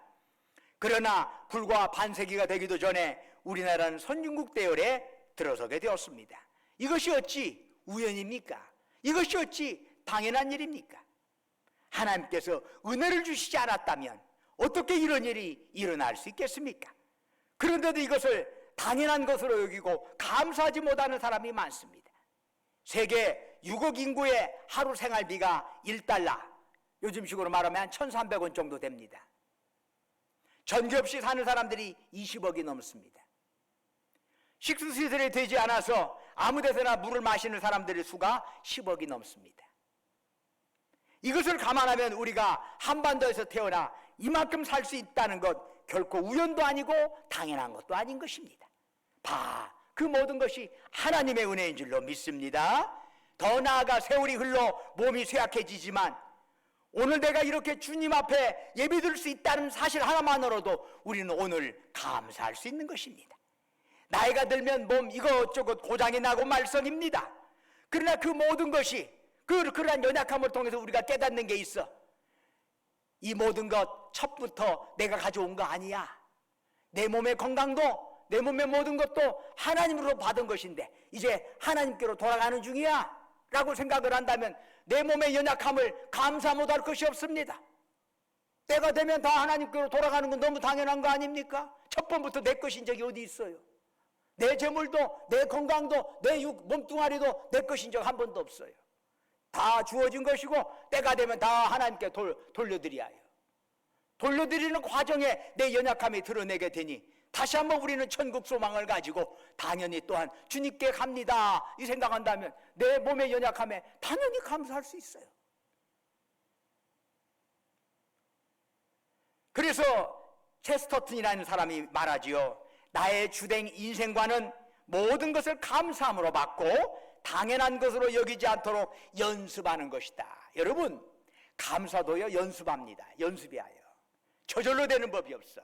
그러나 불과 반세기가 되기도 전에 우리나라는 선진국 대열에 들어서게 되었습니다. 이것이 어찌 우연입니까? 이것이 어찌 당연한 일입니까? 하나님께서 은혜를 주시지 않았다면 어떻게 이런 일이 일어날 수 있겠습니까? 그런데도 이것을 당연한 것으로 여기고 감사하지 못하는 사람이 많습니다. 세계 6억 인구의 하루 생활비가 $1, 요즘식으로 말하면 한 1,300원 정도 됩니다. 전기 없이 사는 사람들이 20억이 넘습니다. 식수시설이 되지 않아서 아무 데서나 물을 마시는 사람들의 수가 10억이 넘습니다. 이것을 감안하면 우리가 한반도에서 태어나 이만큼 살 수 있다는 것 결코 우연도 아니고 당연한 것도 아닌 것입니다. 그 모든 것이 하나님의 은혜인 줄로 믿습니다. 더 나아가 세월이 흘러 몸이 쇠약해지지만 오늘 내가 이렇게 주님 앞에 예배드릴 수 있다는 사실 하나만으로도 우리는 오늘 감사할 수 있는 것입니다. 나이가 들면 몸 이것저것 고장이 나고 말썽입니다. 그러나 그 모든 것이 그러한 연약함을 통해서 우리가 깨닫는 게 있어. 이 모든 것 첫부터 내가 가져온 거 아니야. 내 몸의 건강도 내 몸의 모든 것도 하나님으로 받은 것인데 이제 하나님께로 돌아가는 중이야 라고 생각을 한다면 내 몸의 연약함을 감사 못할 것이 없습니다. 때가 되면 다 하나님께로 돌아가는 건 너무 당연한 거 아닙니까? 첫 번부터 내 것인 적이 어디 있어요? 내 재물도 내 건강도 내 몸뚱아리도 내 것인 적 한 번도 없어요. 다 주어진 것이고 때가 되면 다 하나님께 돌려드려야 해요. 돌려드리는 과정에 내 연약함이 드러내게 되니 다시 한번 우리는 천국 소망을 가지고 당연히 또한 주님께 갑니다 이 생각한다면 내 몸의 연약함에 당연히 감사할 수 있어요. 그래서 체스터튼이라는 사람이 말하지요. 나의 주된 인생관은 모든 것을 감사함으로 받고 당연한 것으로 여기지 않도록 연습하는 것이다. 여러분, 감사도요 연습합니다. 연습해야 해요. 저절로 되는 법이 없어.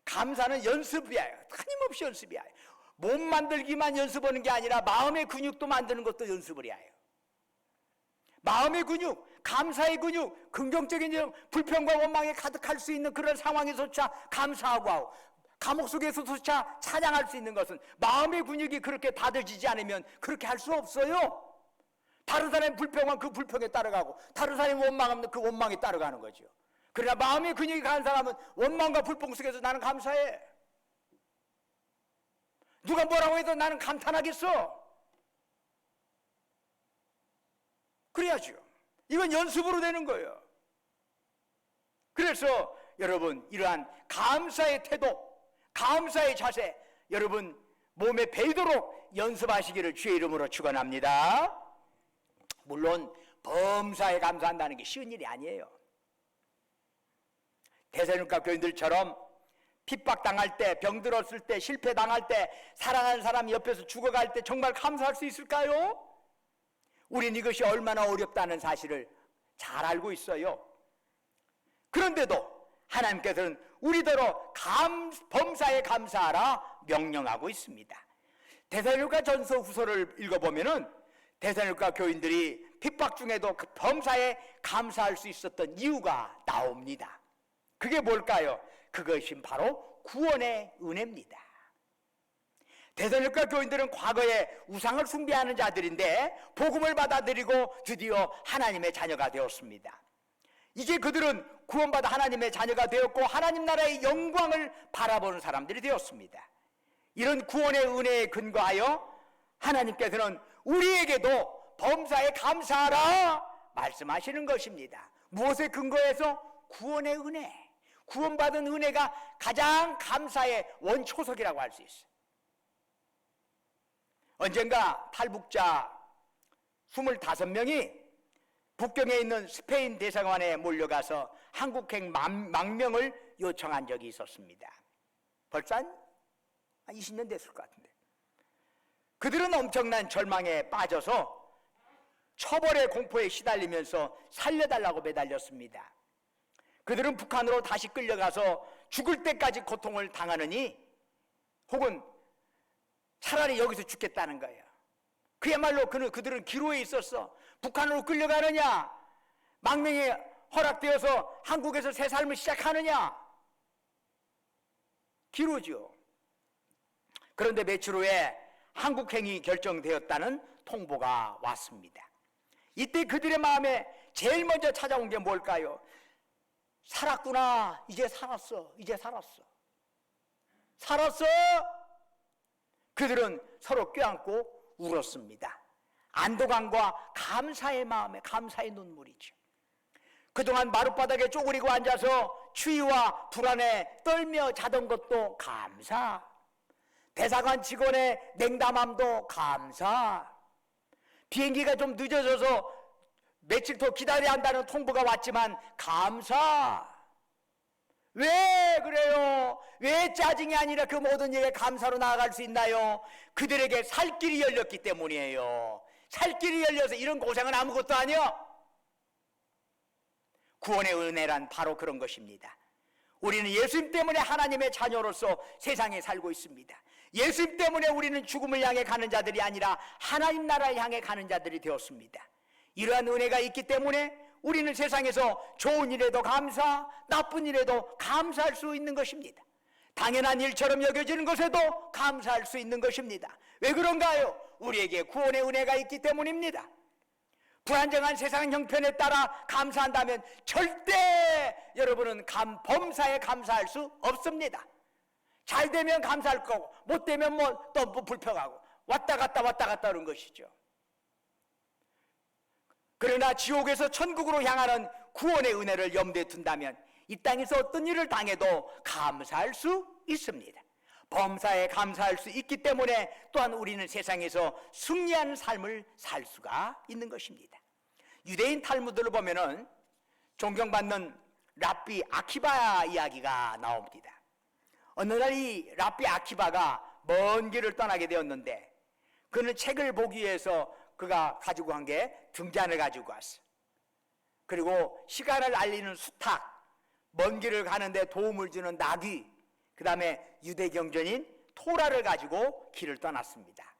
감사는 연습이야. 끊임없이 연습이야. 몸 만들기만 연습하는 게 아니라 마음의 근육도 만드는 것도 연습을 해야 해요. 마음의 근육, 감사의 근육, 긍정적인 불평과 원망에 가득할 수 있는 그런 상황에서조차 감사하고 하고 감옥 속에서조차 찬양할 수 있는 것은 마음의 근육이 그렇게 다져지지 않으면 그렇게 할 수 없어요. 다른 사람의 불평은 그 불평에 따라가고 다른 사람의 원망하면 그 원망에 따라가는 거죠. 그러나 마음의 근육이 강한 사람은 원망과 불평 속에서 나는 감사해. 누가 뭐라고 해도 나는 감탄하겠어. 그래야죠. 이건 연습으로 되는 거예요. 그래서 여러분 이러한 감사의 태도, 감사의 자세 여러분 몸에 배이도록 연습하시기를 주의 이름으로 축원합니다. 물론 범사에 감사한다는 게 쉬운 일이 아니에요. 데살로니가 교인들처럼 핍박당할 때, 병들었을 때, 실패당할 때, 사랑하는 사람이 옆에서 죽어갈 때 정말 감사할 수 있을까요? 우린 이것이 얼마나 어렵다는 사실을 잘 알고 있어요. 그런데도 하나님께서는 우리더러 범사에 감사하라 명령하고 있습니다. 데살로니가 전서 후서를 읽어보면은 데살로니가 교인들이 핍박 중에도 그 범사에 감사할 수 있었던 이유가 나옵니다. 그게 뭘까요? 그것이 바로 구원의 은혜입니다. 데살로니가 교인들은 과거에 우상을 숭배하는 자들인데 복음을 받아들이고 드디어 하나님의 자녀가 되었습니다. 이제 그들은 구원받아 하나님의 자녀가 되었고 하나님 나라의 영광을 바라보는 사람들이 되었습니다. 이런 구원의 은혜에 근거하여 하나님께서는 우리에게도 범사에 감사하라 말씀하시는 것입니다. 무엇에 근거해서? 구원의 은혜. 구원받은 은혜가 가장 감사의 원초석이라고 할 수 있어요. 언젠가 탈북자 25명이 북경에 있는 스페인 대사관에 몰려가서 한국행 망명을 요청한 적이 있었습니다. 벌써 한 20년 됐을 것 같은데 그들은 엄청난 절망에 빠져서 처벌의 공포에 시달리면서 살려달라고 매달렸습니다. 그들은 북한으로 다시 끌려가서 죽을 때까지 고통을 당하느니 혹은 차라리 여기서 죽겠다는 거예요. 그야말로 그들은 기로에 있었어. 북한으로 끌려가느냐, 망명이 허락되어서 한국에서 새 삶을 시작하느냐, 기로죠. 그런데 며칠 후에 한국행이 결정되었다는 통보가 왔습니다. 이때 그들의 마음에 제일 먼저 찾아온 게 뭘까요? 살았구나, 이제 살았어, 이제 살았어. 살았어! 그들은 서로 껴안고 울었습니다. 안도감과 감사의 마음에 감사의 눈물이죠. 그동안 마룻바닥에 쪼그리고 앉아서 추위와 불안에 떨며 자던 것도 감사. 대사관 직원의 냉담함도 감사. 비행기가 좀 늦어져서 며칠 더 기다려야 한다는 통보가 왔지만 감사. 왜 그래요? 왜 짜증이 아니라 그 모든 일에 감사로 나아갈 수 있나요? 그들에게 살 길이 열렸기 때문이에요. 살 길이 열려서 이런 고생은 아무것도 아니야. 구원의 은혜란 바로 그런 것입니다. 우리는 예수님 때문에 하나님의 자녀로서 세상에 살고 있습니다. 예수님 때문에 우리는 죽음을 향해 가는 자들이 아니라 하나님 나라를 향해 가는 자들이 되었습니다. 이러한 은혜가 있기 때문에 우리는 세상에서 좋은 일에도 감사, 나쁜 일에도 감사할 수 있는 것입니다. 당연한 일처럼 여겨지는 것에도 감사할 수 있는 것입니다. 왜 그런가요? 우리에게 구원의 은혜가 있기 때문입니다. 불안정한 세상 형편에 따라 감사한다면 절대 여러분은 범사에 감사할 수 없습니다. 잘 되면 감사할 거고 못 되면 또 불평하고 왔다 갔다 하는 것이죠. 그러나 지옥에서 천국으로 향하는 구원의 은혜를 염두에 둔다면 이 땅에서 어떤 일을 당해도 감사할 수 있습니다. 범사에 감사할 수 있기 때문에 또한 우리는 세상에서 승리하는 삶을 살 수가 있는 것입니다. 유대인 탈무드를 보면은 존경받는 랍비 아키바 이야기가 나옵니다. 어느 날 이 랍비 아키바가 먼 길을 떠나게 되었는데 그는 책을 보기 위해서 그가 가지고 간 게 등잔을 가지고 왔어. 그리고 시간을 알리는 수탉, 먼 길을 가는데 도움을 주는 나귀, 그 다음에 유대 경전인 토라를 가지고 길을 떠났습니다.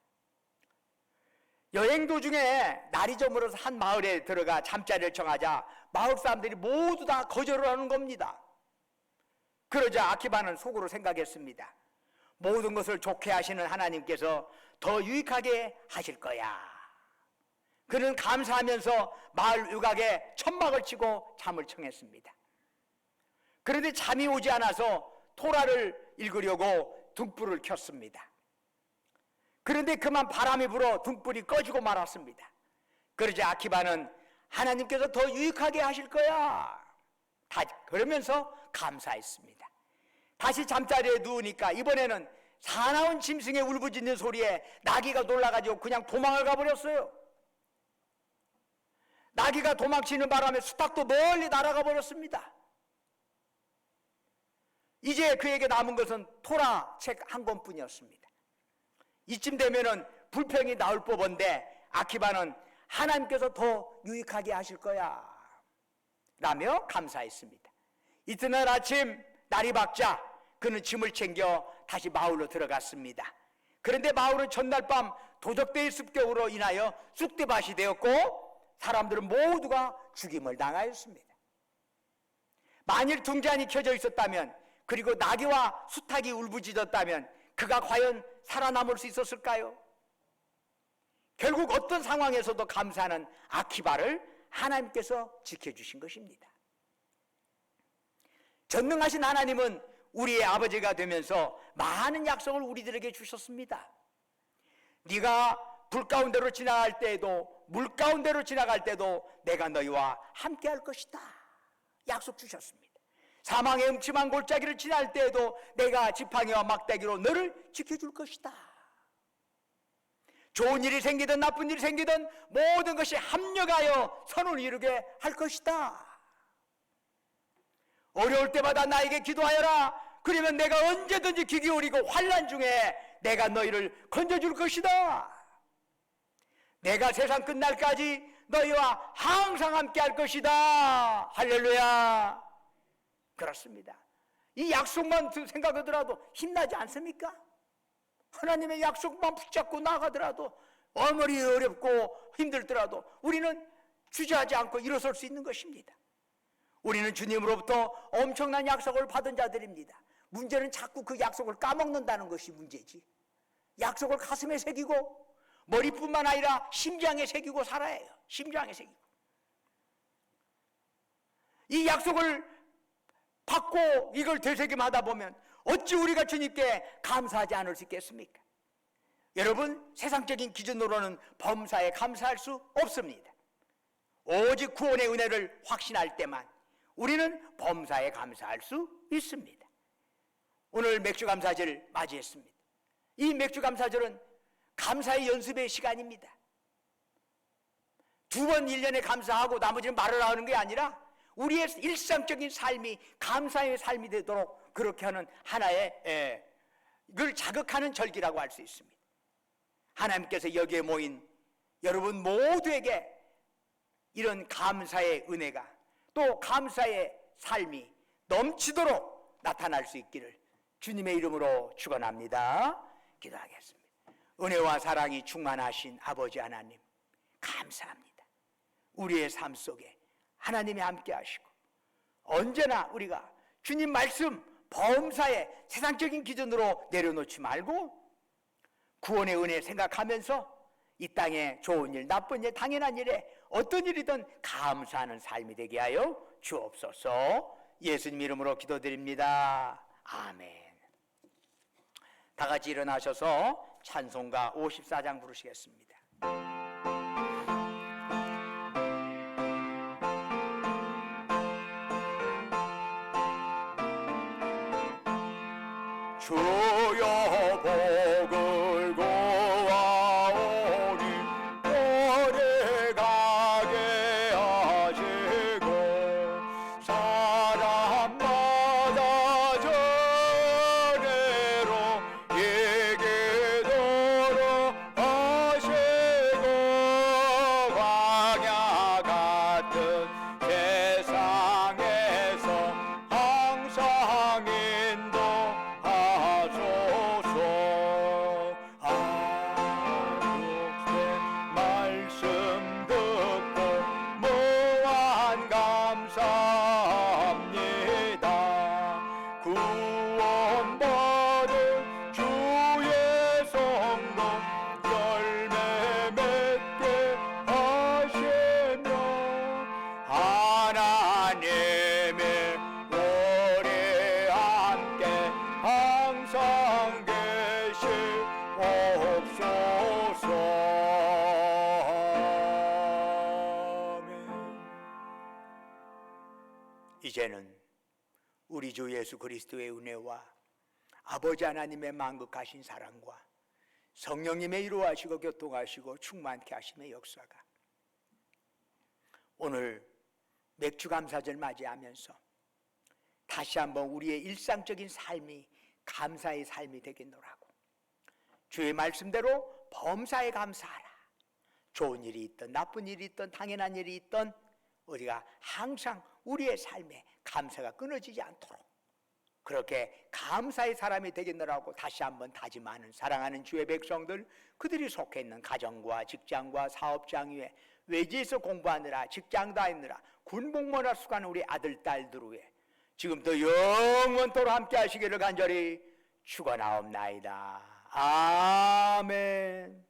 여행 도중에 날이 저물어서 한 마을에 들어가 잠자리를 청하자 마을 사람들이 모두 다 거절을 하는 겁니다. 그러자 아키바는 속으로 생각했습니다. 모든 것을 좋게 하시는 하나님께서 더 유익하게 하실 거야. 그는 감사하면서 마을 외곽에 천막을 치고 잠을 청했습니다. 그런데 잠이 오지 않아서 토라를 읽으려고 등불을 켰습니다. 그런데 그만 바람이 불어 등불이 꺼지고 말았습니다. 그러자 아키바는 하나님께서 더 유익하게 하실 거야. 그러면서 감사했습니다. 다시 잠자리에 누우니까 이번에는 사나운 짐승의 울부짖는 소리에 나귀가 놀라가지고 그냥 도망을 가버렸어요. 나귀가 도망치는 바람에 수탉도 멀리 날아가 버렸습니다. 이제 그에게 남은 것은 토라 책 한 권뿐이었습니다. 이쯤 되면은 불평이 나올 법한데 아키바는 하나님께서 더 유익하게 하실 거야 라며 감사했습니다. 이튿날 아침 날이 밝자 그는 짐을 챙겨 다시 마을로 들어갔습니다. 그런데 마을은 전날 밤 도적대의 습격으로 인하여 쑥대밭이 되었고 사람들은 모두가 죽임을 당하였습니다. 만일 등잔이 켜져 있었다면 그리고 나귀와 수탉이 울부짖었다면 그가 과연 살아남을 수 있었을까요? 결국 어떤 상황에서도 감사하는 아키바를 하나님께서 지켜주신 것입니다. 전능하신 하나님은 우리의 아버지가 되면서 많은 약속을 우리들에게 주셨습니다. 네가 불 가운데로 지나갈 때에도 물 가운데로 지나갈 때도 내가 너희와 함께 할 것이다 약속 주셨습니다. 사망의 음침한 골짜기를 지날 때에도 내가 지팡이와 막대기로 너를 지켜줄 것이다. 좋은 일이 생기든 나쁜 일이 생기든 모든 것이 합력하여 선을 이루게 할 것이다. 어려울 때마다 나에게 기도하여라. 그러면 내가 언제든지 귀 기울이고 환난 중에 내가 너희를 건져줄 것이다. 내가 세상 끝날까지 너희와 항상 함께 할 것이다. 할렐루야. 그렇습니다. 이 약속만 생각하더라도 힘나지 않습니까? 하나님의 약속만 붙잡고 나가더라도 아무리 어렵고 힘들더라도 우리는 주저하지 않고 일어설 수 있는 것입니다. 우리는 주님으로부터 엄청난 약속을 받은 자들입니다. 문제는 자꾸 그 약속을 까먹는다는 것이 문제지. 약속을 가슴에 새기고 머리뿐만 아니라 심장에 새기고 살아야 해요. 심장에 새기고. 이 약속을 받고 이걸 되새김하다 보면 어찌 우리가 주님께 감사하지 않을 수 있겠습니까? 여러분, 세상적인 기준으로는 범사에 감사할 수 없습니다. 오직 구원의 은혜를 확신할 때만 우리는 범사에 감사할 수 있습니다. 오늘 맥주감사절 맞이했습니다. 이 맥주감사절은 감사의 연습의 시간입니다. 2번 1년에 감사하고 나머지는 말을 하는 게 아니라 우리의 일상적인 삶이 감사의 삶이 되도록 그렇게 하는 하나의 이걸 자극하는 절기라고 할 수 있습니다. 하나님께서 여기에 모인 여러분 모두에게 이런 감사의 은혜가 또 감사의 삶이 넘치도록 나타날 수 있기를 주님의 이름으로 축원합니다. 기도하겠습니다. 은혜와 사랑이 충만하신 아버지 하나님 감사합니다. 우리의 삶 속에 하나님이 함께 하시고 언제나 우리가 주님 말씀 범사에 세상적인 기준으로 내려놓지 말고 구원의 은혜 생각하면서 이 땅에 좋은 일, 나쁜 일, 당연한 일에 어떤 일이든 감사하는 삶이 되게 하여 주옵소서. 예수님 이름으로 기도드립니다. 아멘. 다 같이 일어나셔서 찬송가 54장 부르시겠습니다. 주여 복을 구하오니 오래 가게 하시고 사람마다 전례로 이기도록 하시고 광야 같은 세상에서 항상 인도하소서. 아육새 말씀 듣고 무한 감사합니다. 구원받은 주의 성도 열매 맺게 하시며 하나님의 우리 함께 항상 계시옵소서. 아멘. 이제는 우리 주 예수 그리스도의 은혜와 아버지 하나님의 만극하신 사랑과 성령님의 이루하시고 교통하시고 충만케 하심의 역사가 오늘 맥주감사절 맞이하면서 다시 한번 우리의 일상적인 삶이 감사의 삶이 되겠노라고 주의 말씀대로 범사에 감사하라. 좋은 일이 있든 나쁜 일이 있든 당연한 일이 있든 우리가 항상 우리의 삶에 감사가 끊어지지 않도록 그렇게 감사의 사람이 되겠노라고 다시 한번 다짐하는 사랑하는 주의 백성들, 그들이 속해 있는 가정과 직장과 사업장 위에 외지에서 공부하느라 직장 다니느라 군복무나 수고하는 우리 아들 딸들 위에 지금도 영원토록 함께 하시기를 간절히 축원하옵나이다. 아멘.